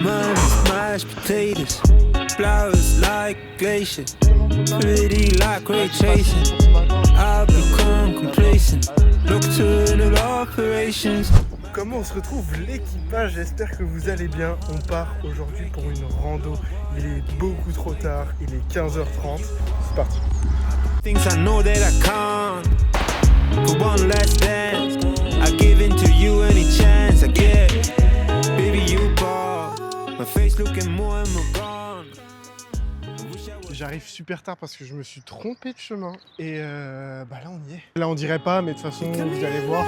Mine mashed potatoes, flowers like glaciers, pretty like ray tracing. I've become complacent, nocturnal operations. Comment on se retrouve l'équipage? J'espère que vous allez bien. On part aujourd'hui pour une rando. Il est beaucoup trop tard, il est 15h30. C'est parti. Things I know that I can't. For one last dance, I give in to you any chance I get. Baby, you bought my face looking more and more gone. J'arrive super tard parce que je me suis trompé de chemin. Et là on y est. Là on dirait pas, mais de toute façon vous allez voir.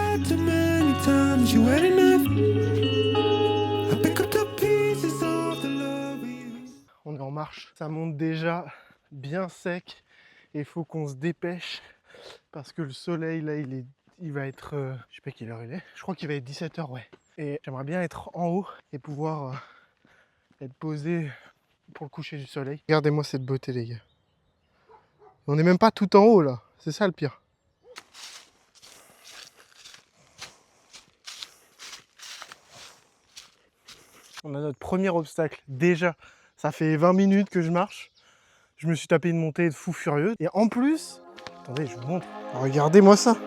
On est en marche. Ça monte déjà bien sec. Et il faut qu'on se dépêche. Parce que le soleil là il va être... je sais pas quelle heure il est. Je crois qu'il va être 17h, ouais. Et j'aimerais bien être en haut et pouvoir être posé pour le coucher du soleil. Regardez-moi cette beauté les gars. On n'est même pas tout en haut là. C'est ça le pire. On a notre premier obstacle. Déjà, ça fait 20 minutes que je marche. Je me suis tapé une montée de fou furieux. Et en plus... Attendez, je vous montre. Regardez-moi ça.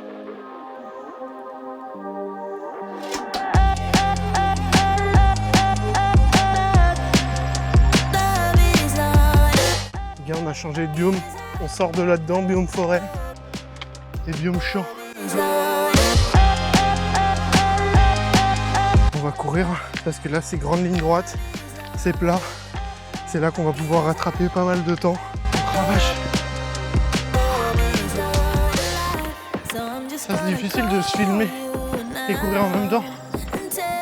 On a changé de biome, on sort de là-dedans, biome forêt et biome champ. On va courir parce que là c'est grande ligne droite, c'est plat, c'est là qu'on va pouvoir rattraper pas mal de temps. Oh vache. Ça c'est difficile de se filmer et courir en même temps.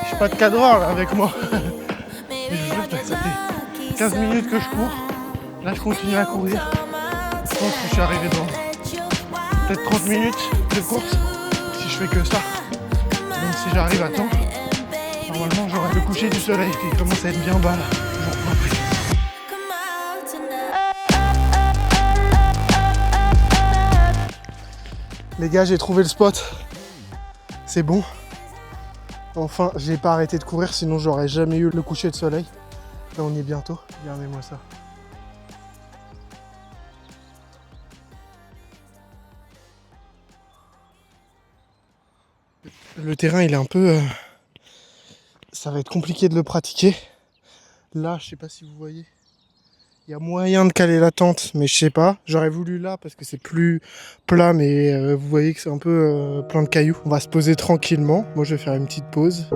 J'ai pas de cadreur là avec moi. Mais je vous jure, ça fait 15 minutes que je cours. Là je continue à courir. Je pense que je suis arrivé dans peut-être 30 minutes de course. Si je fais que ça, même si j'arrive à temps, normalement j'aurai le coucher du soleil qui commence à être bien bas là. Les gars, j'ai trouvé le spot. C'est bon. Enfin, j'ai pas arrêté de courir, sinon j'aurais jamais eu le coucher de soleil. Là on y est bientôt. Regardez-moi ça. Le terrain il est un peu... ça va être compliqué de le pratiquer. Là, je sais pas si vous voyez. Il y a moyen de caler la tente, mais je sais pas. J'aurais voulu là parce que c'est plus plat, mais vous voyez que c'est un peu plein de cailloux. On va se poser tranquillement. Moi je vais faire une petite pause.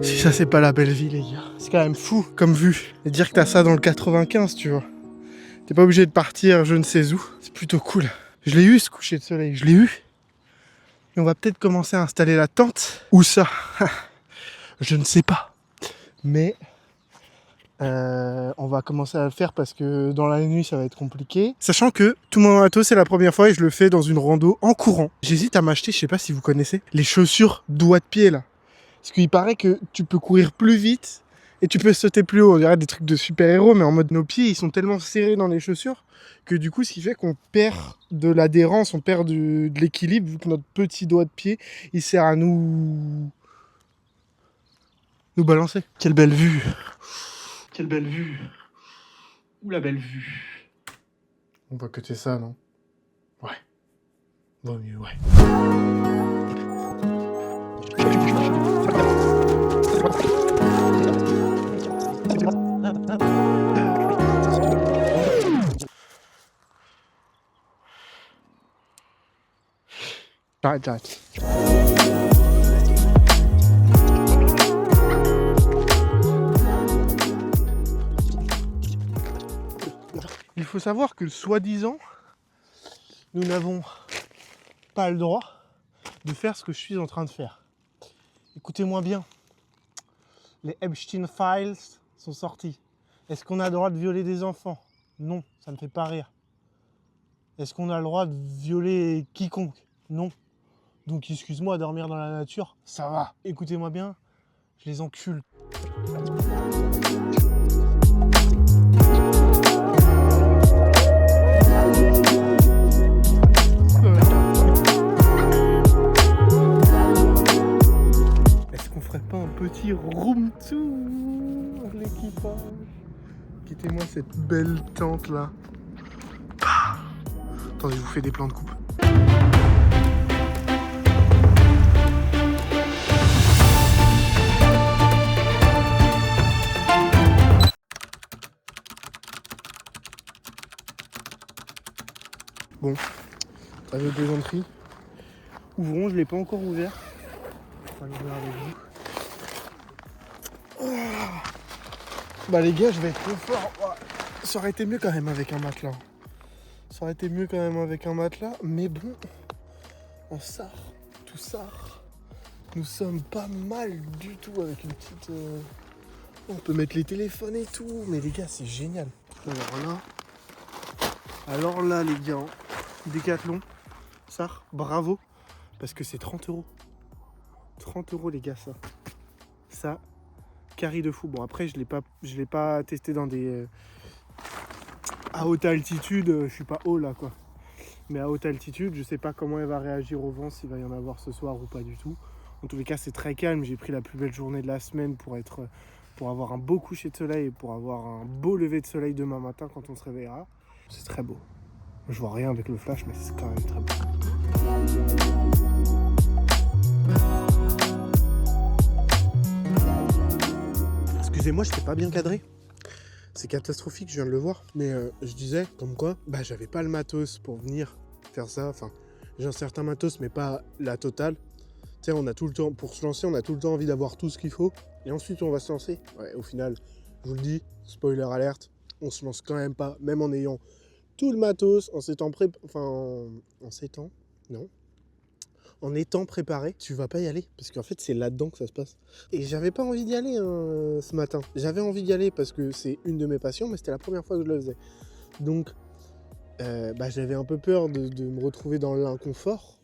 Si ça c'est pas la belle vie les gars, c'est quand même fou comme vue. Et dire que t'as ça dans le 95 tu vois. T'es pas obligé de partir je ne sais où, c'est plutôt cool. Je l'ai eu ce coucher de soleil, je l'ai eu. Et on va peut-être commencer à installer la tente. Où ça? Je ne sais pas. Mais on va commencer à le faire parce que dans la nuit ça va être compliqué. Sachant que tout mon matos c'est la première fois et je le fais dans une rando en courant. J'hésite à m'acheter, je sais pas si vous connaissez, les chaussures doigts de pied là. Parce qu'il paraît que tu peux courir plus vite et tu peux sauter plus haut. On dirait des trucs de super-héros, mais en mode nos pieds, ils sont tellement serrés dans les chaussures que du coup, ce qui fait qu'on perd de l'adhérence, on perd de l'équilibre, vu que notre petit doigt de pied, il sert à nous balancer. Quelle belle vue! Quelle belle vue! Ouh, la belle vue! On va cutter ça, non? Ouais. Vaut mieux, ouais. J'arrête. Il faut savoir que soi-disant, nous n'avons pas le droit de faire ce que je suis en train de faire. Écoutez-moi bien. Les Epstein Files sont sortis. Est-ce qu'on a le droit de violer des enfants? Non, ça ne fait pas rire. Est-ce qu'on a le droit de violer quiconque? Non. Donc excuse-moi, dormir dans la nature, ça va. Écoutez-moi bien, je les encule. l'équipage. Quittez-moi cette belle tente là. Attendez, je vous fais des plans de coupe. Bon, avec plaisanterie. Ouvrons, je ne l'ai pas encore ouvert. On va l'ouvrir avec vous. Oh, bah les gars, je vais être trop fort. Oh, ça aurait été mieux quand même avec un matelas. Ça aurait été mieux quand même avec un matelas. Mais bon, on sort tout ça. Nous sommes pas mal du tout avec une petite... On peut mettre les téléphones et tout. Mais les gars, c'est génial. Alors là, les gars, Décathlon, ça, bravo. Parce que c'est 30 €. 30 € les gars, ça. Ça, carré de fou. Bon après, je l'ai pas testé dans des... à haute altitude, je suis pas haut là quoi. Mais à haute altitude, je sais pas comment elle va réagir au vent, s'il va y en avoir ce soir ou pas du tout. En tous les cas, c'est très calme. J'ai pris la plus belle journée de la semaine pour avoir un beau coucher de soleil et pour avoir un beau lever de soleil demain matin quand on se réveillera. C'est très beau. Je vois rien avec le flash, mais c'est quand même très beau. Excusez-moi, je t'ai pas bien cadré. C'est catastrophique, je viens de le voir. Mais je disais, comme quoi, bah j'avais pas le matos pour venir faire ça. Enfin, j'ai un certain matos, mais pas la totale. Tu sais, on a tout le temps, pour se lancer, on a tout le temps envie d'avoir tout ce qu'il faut. Et ensuite, on va se lancer. Ouais, au final, je vous le dis, spoiler alerte, on se lance quand même pas, même en ayant tout le matos, en s'étant en étant préparé, tu vas pas y aller. Parce qu'en fait, c'est là-dedans que ça se passe. Et j'avais pas envie d'y aller ce matin. J'avais envie d'y aller parce que c'est une de mes passions, mais c'était la première fois que je le faisais. Donc, j'avais un peu peur de me retrouver dans l'inconfort.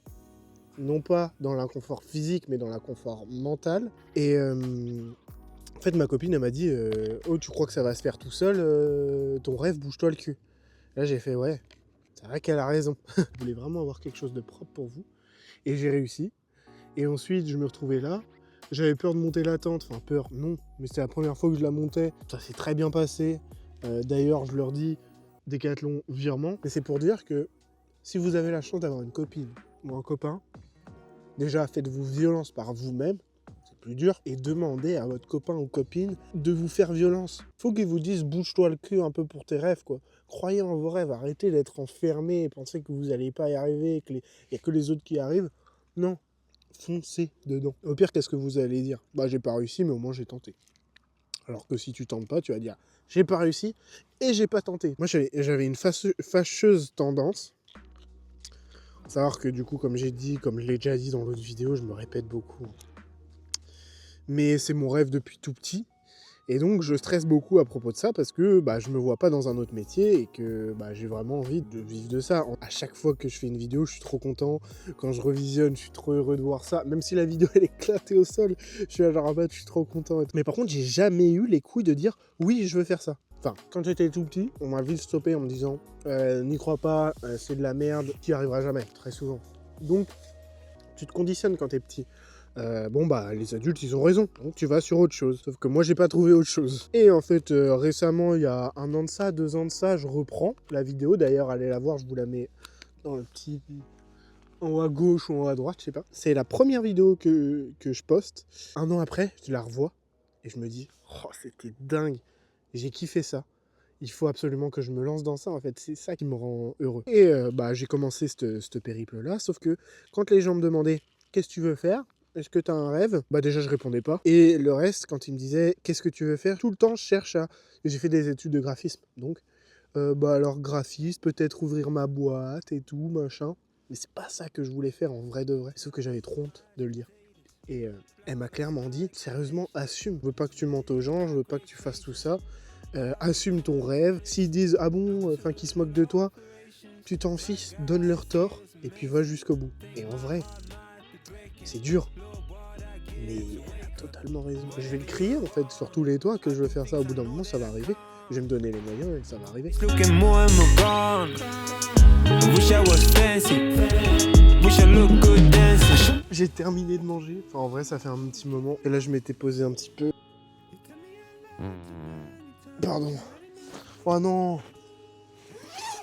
Non pas dans l'inconfort physique, mais dans l'inconfort mental. Et en fait, ma copine, elle m'a dit « Oh, tu crois que ça va se faire tout seul ton rêve, bouge-toi le cul. » Là, j'ai fait « Ouais, c'est vrai qu'elle a raison. » Je voulais vraiment avoir quelque chose de propre pour vous. Et j'ai réussi. Et ensuite, je me retrouvais là. J'avais peur de monter la tente. Enfin, peur, non. Mais c'était la première fois que je la montais. Ça s'est très bien passé. D'ailleurs, je leur dis Décathlon virement. Mais c'est pour dire que si vous avez la chance d'avoir une copine ou un copain, déjà, faites-vous violence par vous-même. C'est plus dur. Et demandez à votre copain ou copine de vous faire violence. Faut qu'ils vous disent bouge-toi le cul un peu pour tes rêves, quoi. Croyez en vos rêves, arrêtez d'être enfermé et pensez que vous n'allez pas y arriver, qu'il n'y a que les autres qui arrivent. Non, foncez dedans. Au pire, qu'est-ce que vous allez dire ? Bah, j'ai pas réussi, mais au moins j'ai tenté. Alors que si tu tentes pas, tu vas dire j'ai pas réussi et j'ai pas tenté. Moi, j'avais une fâcheuse tendance. Faut savoir que du coup, comme j'ai dit, comme je l'ai déjà dit dans l'autre vidéo, je me répète beaucoup. Mais c'est mon rêve depuis tout petit. Et donc je stresse beaucoup à propos de ça parce que je me vois pas dans un autre métier et que j'ai vraiment envie de vivre de ça. À chaque fois que je fais une vidéo, je suis trop content. Quand je revisionne, je suis trop heureux de voir ça. Même si la vidéo elle est éclatée au sol, je suis là genre je suis trop content. Mais par contre, j'ai jamais eu les couilles de dire oui, je veux faire ça. Enfin, quand j'étais tout petit, on m'a vite stoppé en me disant n'y crois pas, c'est de la merde, tu n'y arriveras jamais, très souvent. Donc, tu te conditionnes quand t'es petit. Les adultes ils ont raison, donc tu vas sur autre chose. Sauf que moi j'ai pas trouvé autre chose. Et en fait récemment, il y a 1 an de ça, 2 ans de ça, je reprends la vidéo. D'ailleurs allez la voir, je vous la mets dans le petit en haut à gauche ou en haut à droite, je sais pas. C'est la première vidéo que je poste. 1 an après, je la revois et je me dis oh c'était dingue, j'ai kiffé ça. Il faut absolument que je me lance dans ça, en fait, c'est ça qui me rend heureux. Et j'ai commencé ce périple-là, sauf que quand les gens me demandaient qu'est-ce que tu veux faire ? Est-ce que tu as un rêve ? Déjà, je répondais pas. Et le reste, quand ils me disaient « Qu'est-ce que tu veux faire ?» Tout le temps, je cherche à... J'ai fait des études de graphisme. Donc, alors graphiste, peut-être ouvrir ma boîte et tout, machin. Mais c'est pas ça que je voulais faire en vrai de vrai. Sauf que j'avais trop honte de le dire. Et elle m'a clairement dit « Sérieusement, assume. Je veux pas que tu mentes aux gens, je veux pas que tu fasses tout ça. Assume ton rêve. S'ils disent « Ah bon ?» Enfin, qu'ils se moquent de toi, tu t'en fiches, donne-leur tort et puis va jusqu'au bout. Et en vrai... C'est dur, mais elle a totalement raison. Je vais le crier en fait sur tous les toits que je veux faire ça. Au bout d'un moment, ça va arriver. Je vais me donner les moyens et ça va arriver. J'ai terminé de manger. Enfin, en vrai, ça fait un petit moment. Et là, je m'étais posé un petit peu. Pardon. Oh non.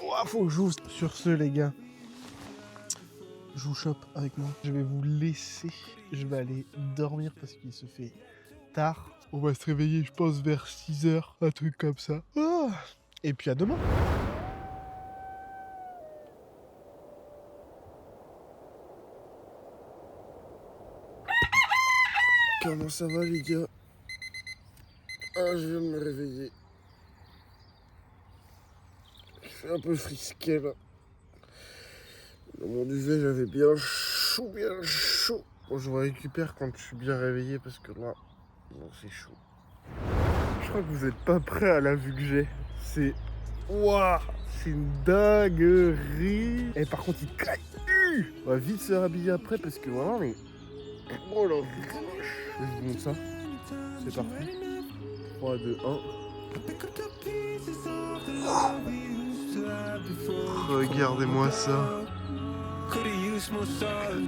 Oh, faut que j'ouvre. Sur ce, les gars, je vous chope avec moi. Je vais vous laisser. Je vais aller dormir parce qu'il se fait tard. On va se réveiller, je pense, vers 6h, un truc comme ça. Oh. Et puis à demain. Comment ça va, les gars? Ah, je viens de me réveiller. Je suis un peu frisqué, là. Dans mon duvet, j'avais bien chaud, bien chaud. Bon, je récupère quand je suis bien réveillé parce que là, non, c'est chaud. Je crois que vous n'êtes pas prêts à la vue que j'ai. C'est... Waouh, c'est une dinguerie. Et par contre, il craque. On va vite se rhabiller après parce que vraiment, mais... Oh la vache. Je vous montre ça. C'est parti. 3, 2, 1. Regardez-moi ça.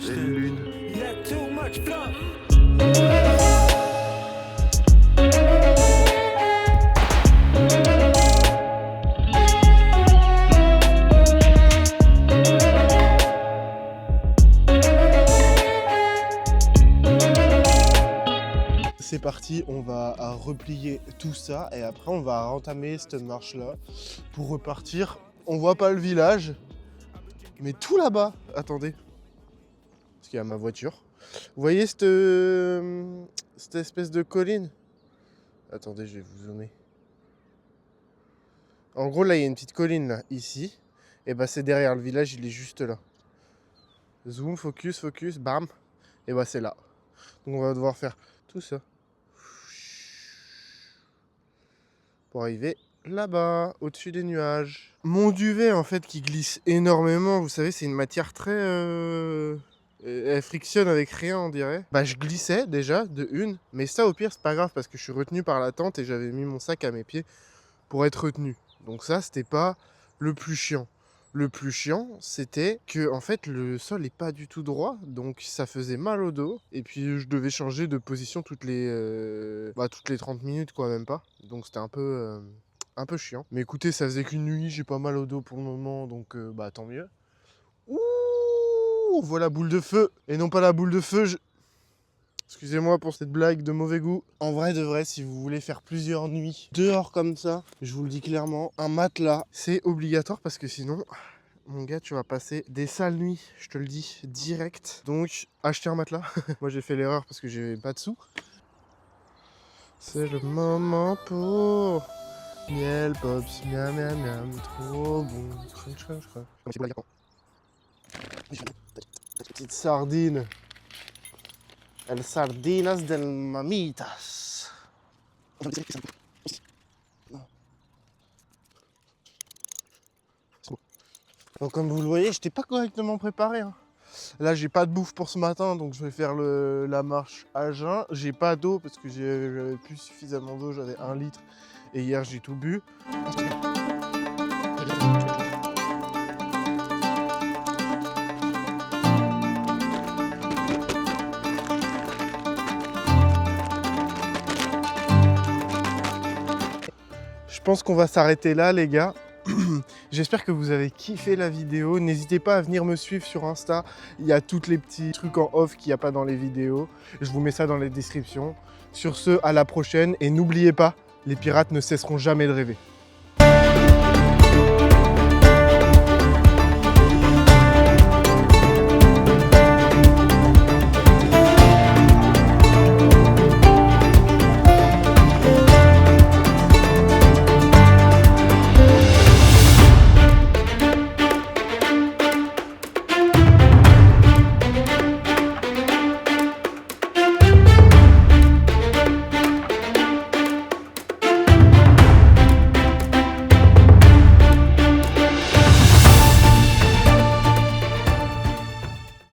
Belle lune. C'est parti, on va replier tout ça et après on va entamer cette marche là pour repartir. On voit pas le village, mais tout là-bas, attendez, parce qu'il y a ma voiture. Vous voyez cette espèce de colline? Attendez, je vais vous zoomer. En gros là il y a une petite colline là, ici, et bah c'est derrière le village, il est juste là. Zoom, focus, bam, et bah c'est là. Donc on va devoir faire tout ça pour arriver là-bas, au-dessus des nuages. Mon duvet, en fait, qui glisse énormément, vous savez, c'est une matière très... elle frictionne avec rien, on dirait. Bah, je glissais, déjà, de une. Mais ça, au pire, c'est pas grave, parce que je suis retenu par la tente et j'avais mis mon sac à mes pieds pour être retenu. Donc ça, c'était pas le plus chiant. Le plus chiant, c'était que en fait le sol est pas du tout droit, donc ça faisait mal au dos. Et puis je devais changer de position toutes les 30 minutes, quoi, même pas. Donc c'était un peu chiant. Mais écoutez, ça faisait qu'une nuit, j'ai pas mal au dos pour le moment, donc tant mieux. Ouh, on voit la boule de feu, et non pas la boule de feu. Excusez-moi pour cette blague de mauvais goût. En vrai de vrai, si vous voulez faire plusieurs nuits dehors comme ça, je vous le dis clairement, un matelas, c'est obligatoire parce que sinon, mon gars, tu vas passer des sales nuits, je te le dis, direct. Donc, achetez un matelas. Moi, j'ai fait l'erreur parce que j'ai pas de sous. C'est le moment pour... Miel, pops, miam, miam, miam, trop bon. Crunch, crunch, crunch. Petite sardine. El sardinas del mamitas. Donc comme vous le voyez, j'étais pas correctement préparé. Hein. Là, j'ai pas de bouffe pour ce matin, donc je vais faire la marche à jeun. J'ai pas d'eau parce que j'avais plus suffisamment d'eau, j'avais 1 litre. Et hier, j'ai tout bu. Je pense qu'on va s'arrêter là, les gars. J'espère que vous avez kiffé la vidéo. N'hésitez pas à venir me suivre sur Insta. Il y a tous les petits trucs en off qu'il n'y a pas dans les vidéos. Je vous mets ça dans les descriptions. Sur ce, à la prochaine. Et n'oubliez pas, les pirates ne cesseront jamais de rêver.